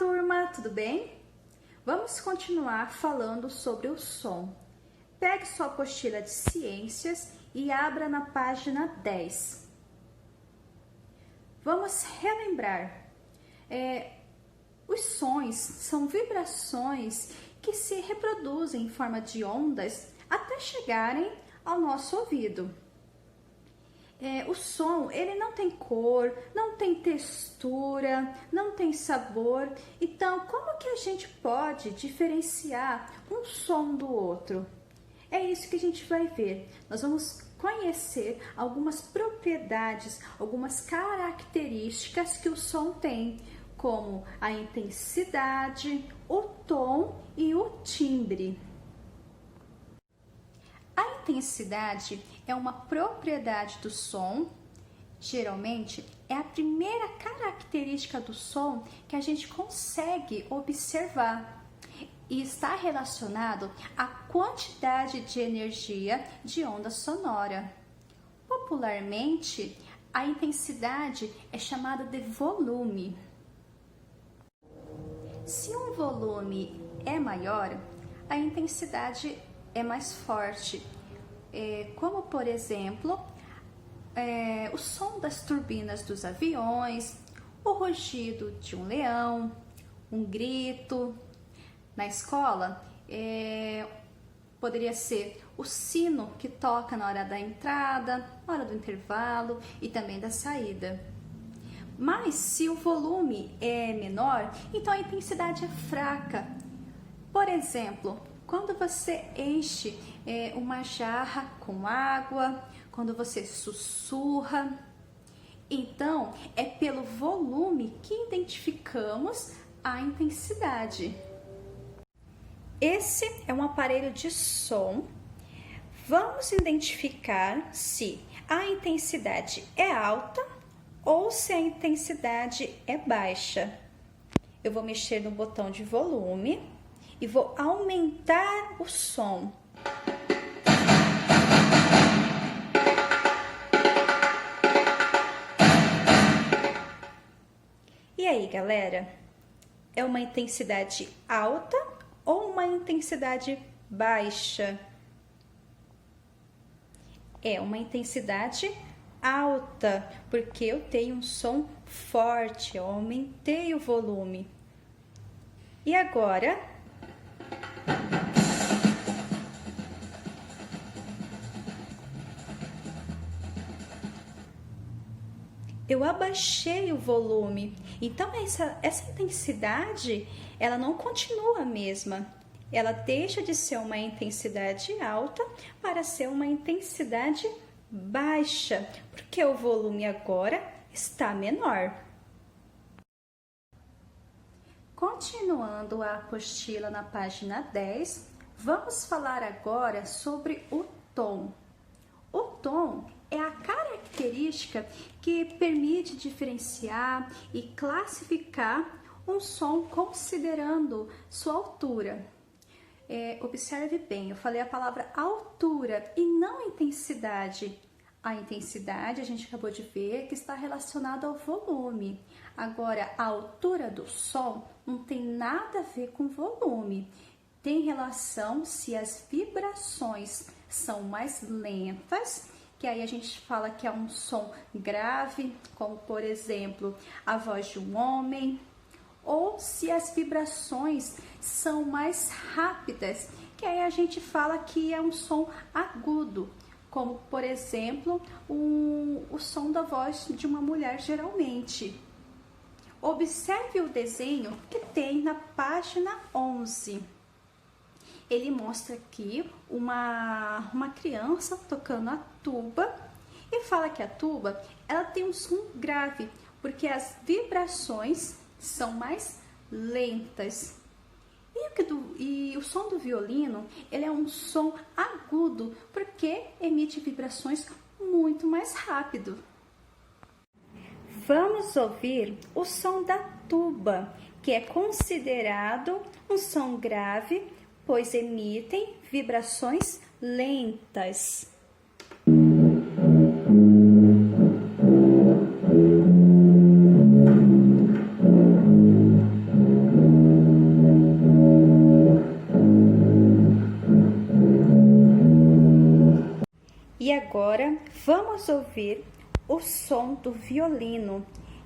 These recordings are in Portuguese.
turma, tudo bem? Vamos continuar falando sobre o som. Pegue sua apostila de ciências e abra na página 10. Vamos relembrar. Os sons são vibrações que se reproduzem em forma de ondas até chegarem ao nosso ouvido. O som, ele não tem cor, não tem textura, não tem sabor. Então, como que a gente pode diferenciar um som do outro? É isso que a gente vai ver. Nós vamos conhecer algumas propriedades, algumas características que o som tem, como a intensidade, o tom e o timbre. A intensidade é uma propriedade do som, geralmente é a primeira característica do som que a gente consegue observar e está relacionado à quantidade de energia de onda sonora. Popularmente, a intensidade é chamada de volume. Se um volume é maior, a intensidade é mais forte, como por exemplo, o som das turbinas dos aviões, o rugido de um leão, um grito. Na escola, poderia ser o sino que toca na hora da entrada, na hora do intervalo e também da saída. Mas se o volume é menor, então a intensidade é fraca. Por exemplo, quando você enche uma jarra com água, quando você sussurra, então é pelo volume que identificamos a intensidade. Esse é um aparelho de som. Vamos identificar se a intensidade é alta ou se a intensidade é baixa. Eu vou mexer no botão de volume e vou aumentar o som. E aí, galera? É uma intensidade alta ou uma intensidade baixa? É uma intensidade alta, porque eu tenho um som forte, eu aumentei o volume. E agora, eu abaixei o volume. Então essa intensidade, ela não continua a mesma. Ela deixa de ser uma intensidade alta para ser uma intensidade baixa, porque o volume agora está menor. Continuando a apostila na página 10, vamos falar agora sobre o tom. O tom é a característica que permite diferenciar e classificar um som considerando sua altura. Observe bem, eu falei a palavra altura e não intensidade. A intensidade, a gente acabou de ver que está relacionada ao volume. Agora, a altura do som não tem nada a ver com volume. Tem relação se as vibrações são mais lentas, que aí a gente fala que é um som grave, como por exemplo, a voz de um homem, ou se as vibrações são mais rápidas, que aí a gente fala que é um som agudo, como por exemplo, o som da voz de uma mulher geralmente. Observe o desenho que tem na página 11. Ele mostra aqui uma criança tocando a tuba e fala que a tuba ela tem um som grave, porque as vibrações são mais lentas. E o som do violino, ele é um som agudo, porque emite vibrações muito mais rápido. Vamos ouvir o som da tuba, que é considerado um som grave, pois emitem vibrações lentas. vamos ouvir o som do violino,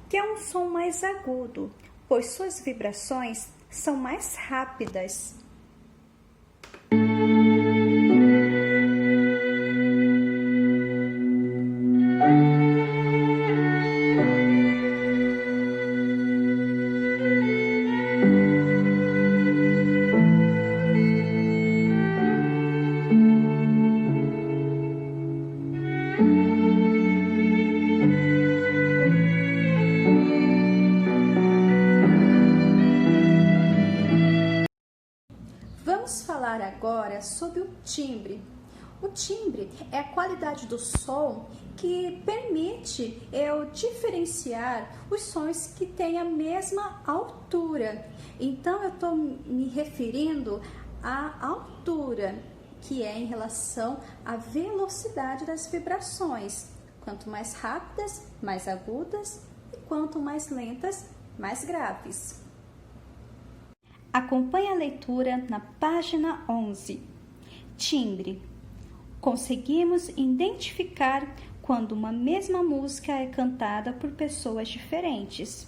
que é um som mais agudo, pois suas vibrações são mais rápidas. Vamos falar agora sobre o timbre. O timbre é a qualidade do som que permite eu diferenciar os sons que têm a mesma altura. Então, eu estou me referindo à altura, que é em relação à velocidade das vibrações. Quanto mais rápidas, mais agudas, e quanto mais lentas, mais graves. Acompanhe a leitura na página 11. Timbre. Conseguimos identificar quando uma mesma música é cantada por pessoas diferentes.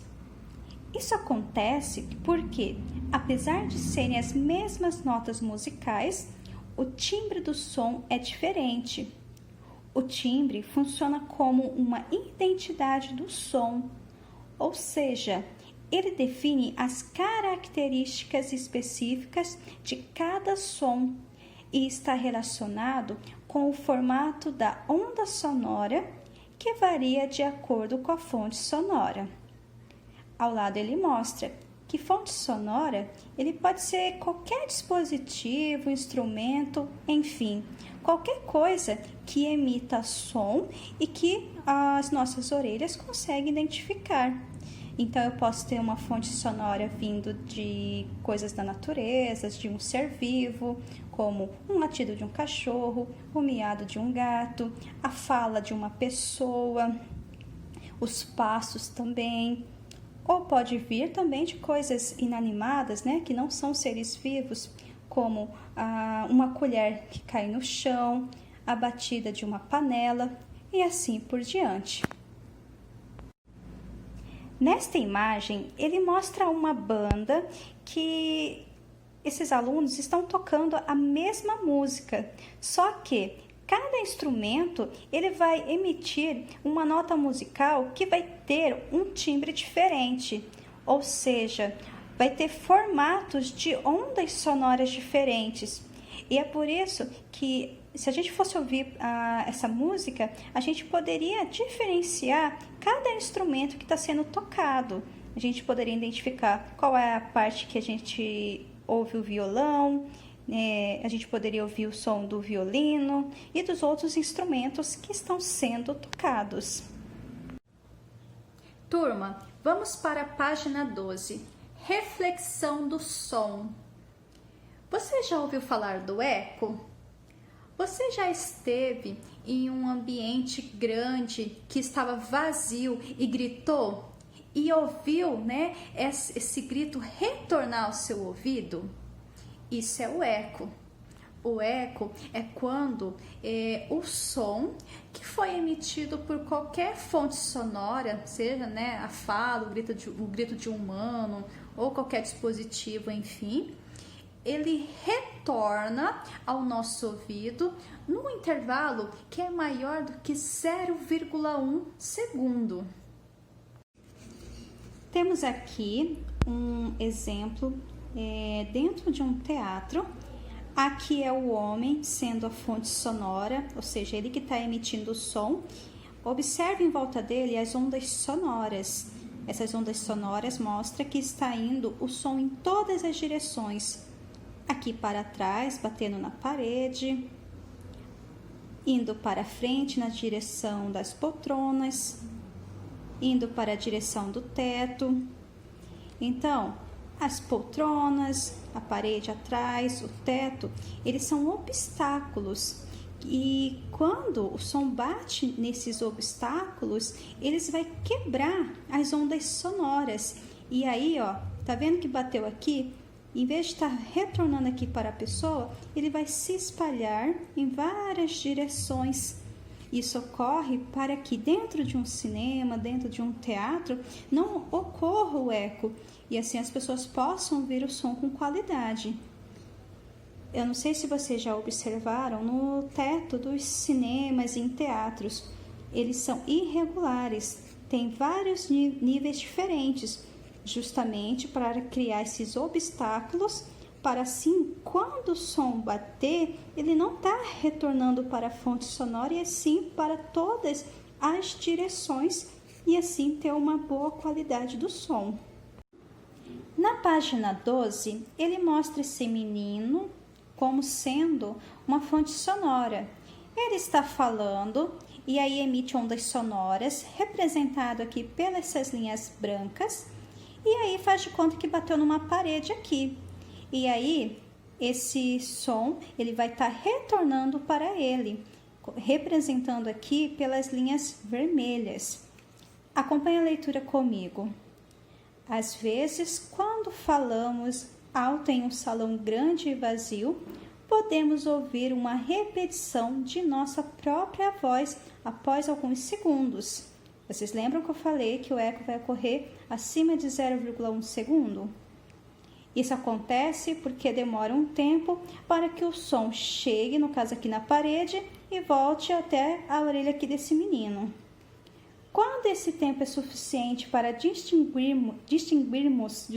Isso acontece porque, apesar de serem as mesmas notas musicais, o timbre do som é diferente. O timbre funciona como uma identidade do som, ou seja, ele define as características específicas de cada som e está relacionado com o formato da onda sonora, que varia de acordo com a fonte sonora. Ao lado ele mostra que fonte sonora ele pode ser qualquer dispositivo, instrumento, enfim, qualquer coisa que emita som e que as nossas orelhas conseguem identificar. Então, eu posso ter uma fonte sonora vindo de coisas da natureza, de um ser vivo, como um latido de um cachorro, o miado de um gato, a fala de uma pessoa, os passos também. Ou pode vir também de coisas inanimadas, né, que não são seres vivos, como uma colher que cai no chão, a batida de uma panela e assim por diante. Nesta imagem, ele mostra uma banda que esses alunos estão tocando a mesma música, só que cada instrumento ele vai emitir uma nota musical que vai ter um timbre diferente, ou seja, vai ter formatos de ondas sonoras diferentes. E é por isso que, se a gente fosse ouvir essa música, a gente poderia diferenciar cada instrumento que está sendo tocado. A gente poderia identificar qual é a parte que a gente ouve o violão, a gente poderia ouvir o som do violino e dos outros instrumentos que estão sendo tocados. Turma, vamos para a página 12. Reflexão do som. Você já ouviu falar do eco? Você já esteve em um ambiente grande que estava vazio e gritou? E ouviu, né, esse grito retornar ao seu ouvido? Isso é o eco. O eco é quando o som que foi emitido por qualquer fonte sonora, seja, né, a fala, o grito de um humano ou qualquer dispositivo, enfim, ele retorna ao nosso ouvido num intervalo que é maior do que 0,1 segundo. Temos aqui um exemplo dentro de um teatro. Aqui é o homem sendo a fonte sonora, ou seja, ele que está emitindo o som. Observe em volta dele as ondas sonoras. Essas ondas sonoras mostram que está indo o som em todas as direções. Aqui para trás, batendo na parede, indo para frente na direção das poltronas, indo para a direção do teto. Então, as poltronas, a parede atrás, o teto, eles são obstáculos. E quando o som bate nesses obstáculos, eles vai quebrar as ondas sonoras. E aí, ó, tá vendo que bateu aqui? Em vez de estar retornando aqui para a pessoa, ele vai se espalhar em várias direções. Isso ocorre para que dentro de um cinema, dentro de um teatro, não ocorra o eco e assim as pessoas possam ouvir o som com qualidade. Eu não sei se vocês já observaram, no teto dos cinemas e em teatros, eles são irregulares, tem vários níveis diferentes, justamente para criar esses obstáculos, para assim, quando o som bater, ele não está retornando para a fonte sonora, e sim para todas as direções, e assim ter uma boa qualidade do som. Na página 12, ele mostra esse menino como sendo uma fonte sonora. Ele está falando e aí emite ondas sonoras, representado aqui pelas essas linhas brancas, e aí faz de conta que bateu numa parede aqui. E aí esse som ele vai estar retornando para ele, representando aqui pelas linhas vermelhas. Acompanhe a leitura comigo. Às vezes, quando falamos alto em um salão grande e vazio, podemos ouvir uma repetição de nossa própria voz após alguns segundos. Vocês lembram que eu falei que o eco vai ocorrer acima de 0,1 segundo? Isso acontece porque demora um tempo para que o som chegue, no caso aqui na parede, e volte até a orelha aqui desse menino. Quando esse tempo é suficiente para distinguirmos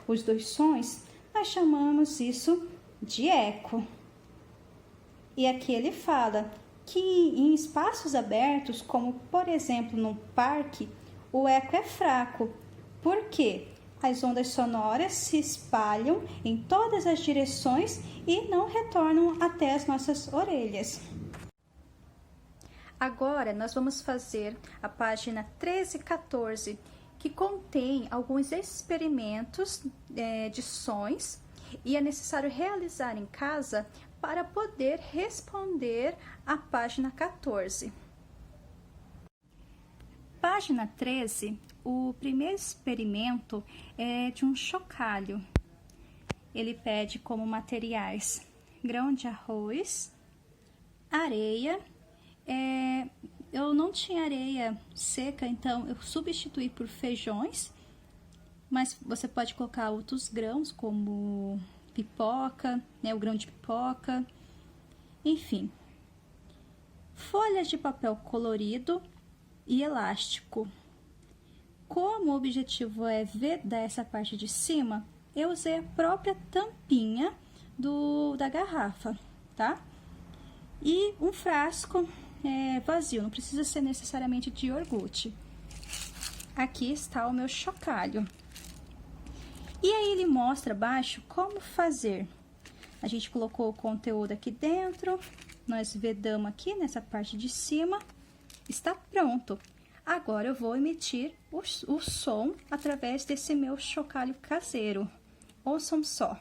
os dois sons, nós chamamos isso de eco. E aqui ele fala que em espaços abertos, como por exemplo num parque, o eco é fraco. Por quê? As ondas sonoras se espalham em todas as direções e não retornam até as nossas orelhas. Agora, nós vamos fazer a página 13 e 14, que contém alguns experimentos de sons e é necessário realizar em casa para poder responder à página 14. Página 13, o primeiro experimento é de um chocalho. Ele pede como materiais grão de arroz, areia. Eu não tinha areia seca, então eu substituí por feijões, mas você pode colocar outros grãos, como pipoca, o grão de pipoca, enfim. Folhas de papel colorido e elástico. Como o objetivo é vedar essa parte de cima, eu usei a própria tampinha da garrafa, tá? E um frasco vazio, não precisa ser necessariamente de iogurte. Aqui está o meu chocalho. E aí ele mostra abaixo como fazer. A gente colocou o conteúdo aqui dentro, nós vedamos aqui nessa parte de cima, está pronto. Agora eu vou emitir o som através desse meu chocalho caseiro. Ouçam só.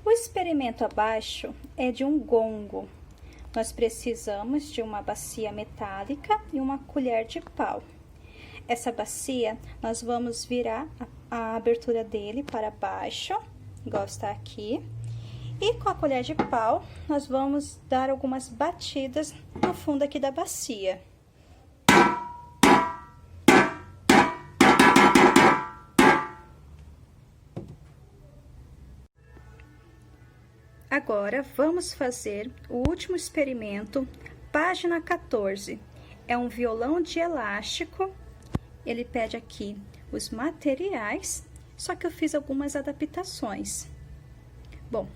O experimento abaixo é de um gongo. Nós precisamos de uma bacia metálica e uma colher de pau. Essa bacia, nós vamos virar a abertura dele para baixo, igual está aqui. E com a colher de pau, nós vamos dar algumas batidas no fundo aqui da bacia. Agora, vamos fazer o último experimento, página 14. É um violão de elástico. Ele pede aqui os materiais, só que eu fiz algumas adaptações. Bom,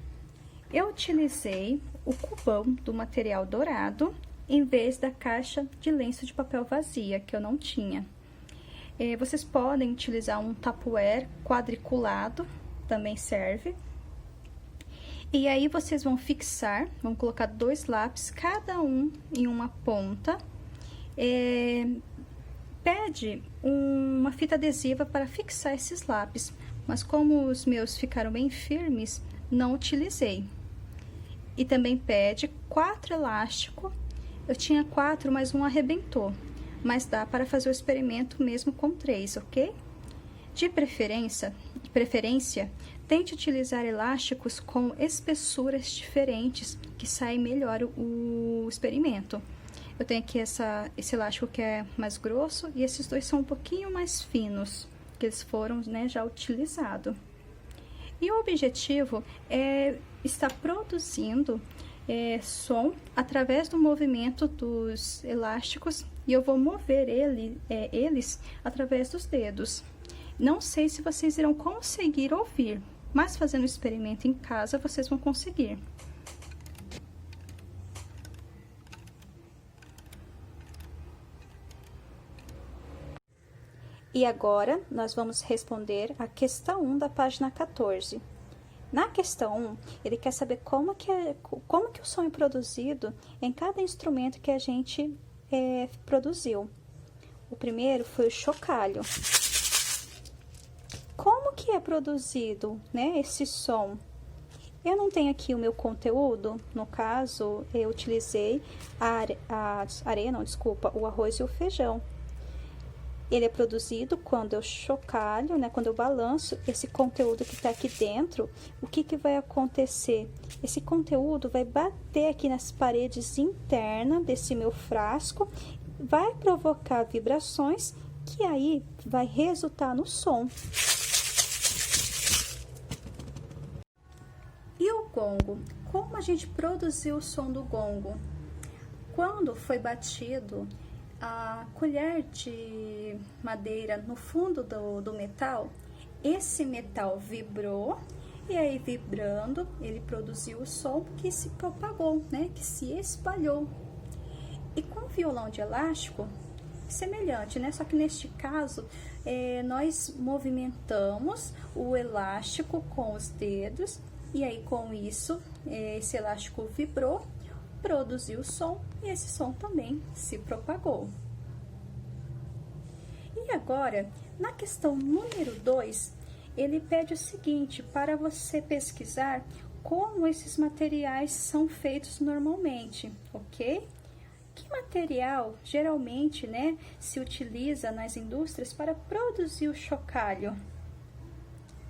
eu utilizei o cubão do material dourado, em vez da caixa de lenço de papel vazia, que eu não tinha. Vocês podem utilizar um tupperware quadriculado, também serve. E aí, vocês vão fixar, vão colocar 2 lápis, cada um em uma ponta. Pede uma fita adesiva para fixar esses lápis, mas como os meus ficaram bem firmes, não utilizei. E também pede 4 elásticos. Eu tinha 4, mas um arrebentou. Mas dá para fazer o experimento mesmo com 3, ok? De preferência, preferência, tente utilizar elásticos com espessuras diferentes, que sai melhor o experimento. Eu tenho aqui esse elástico que é mais grosso e esses dois são um pouquinho mais finos, que eles foram, né, já utilizados. E o objetivo é estar produzindo som através do movimento dos elásticos e eu vou mover eles através dos dedos. Não sei se vocês irão conseguir ouvir, mas fazendo o experimento em casa vocês vão conseguir. E agora, nós vamos responder a questão 1 da página 14. Na questão 1, ele quer saber como que o som é produzido em cada instrumento que a gente produziu. O primeiro foi o chocalho. Como que é produzido, né, esse som? Eu não tenho aqui o meu conteúdo, no caso, eu utilizei o arroz e o feijão. Ele é produzido quando eu chocalho, né? Quando eu balanço esse conteúdo que está aqui dentro, o que vai acontecer? Esse conteúdo vai bater aqui nas paredes internas desse meu frasco, vai provocar vibrações, que aí vai resultar no som. E o gongo? Como a gente produziu o som do gongo? Quando foi batido a colher de madeira no fundo do metal, esse metal vibrou e aí vibrando ele produziu o som que se propagou, né? Que se espalhou. E com o violão de elástico, semelhante, né? Só que neste caso, nós movimentamos o elástico com os dedos e aí com isso, esse elástico vibrou, produziu o som e esse som também se propagou. E agora, na questão número 2, ele pede o seguinte, para você pesquisar como esses materiais são feitos normalmente, ok? Que material geralmente, né, se utiliza nas indústrias para produzir o chocalho?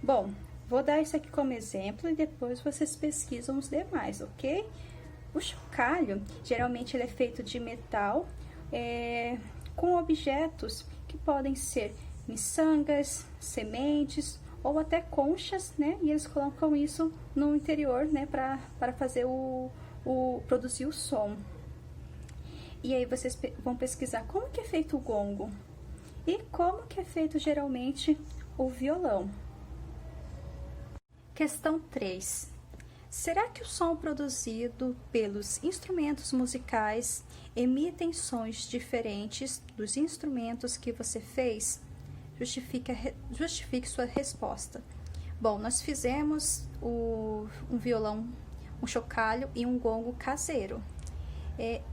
Bom, vou dar isso aqui como exemplo e depois vocês pesquisam os demais, ok? O chocalho, geralmente ele é feito de metal, com objetos que podem ser miçangas, sementes ou até conchas, né? E eles colocam isso no interior, né? Para fazer produzir o som. E aí vocês vão pesquisar como que é feito o gongo e como que é feito geralmente o violão. Questão 3. Será que o som produzido pelos instrumentos musicais emitem sons diferentes dos instrumentos que você fez? Justifique sua resposta. Bom, nós fizemos um violão, um chocalho e um gongo caseiro.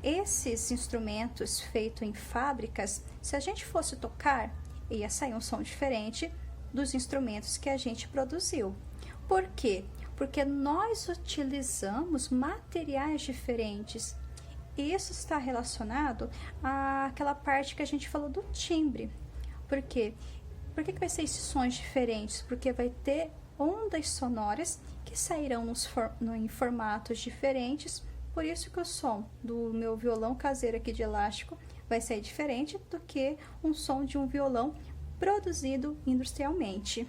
Esses instrumentos feitos em fábricas, se a gente fosse tocar, ia sair um som diferente dos instrumentos que a gente produziu. Por quê? Porque nós utilizamos materiais diferentes. Isso está relacionado àquela parte que a gente falou do timbre. Por quê? Por que vai ser esses sons diferentes? Porque vai ter ondas sonoras que sairão em formatos diferentes. Por isso que o som do meu violão caseiro aqui de elástico vai ser diferente do que um som de um violão produzido industrialmente.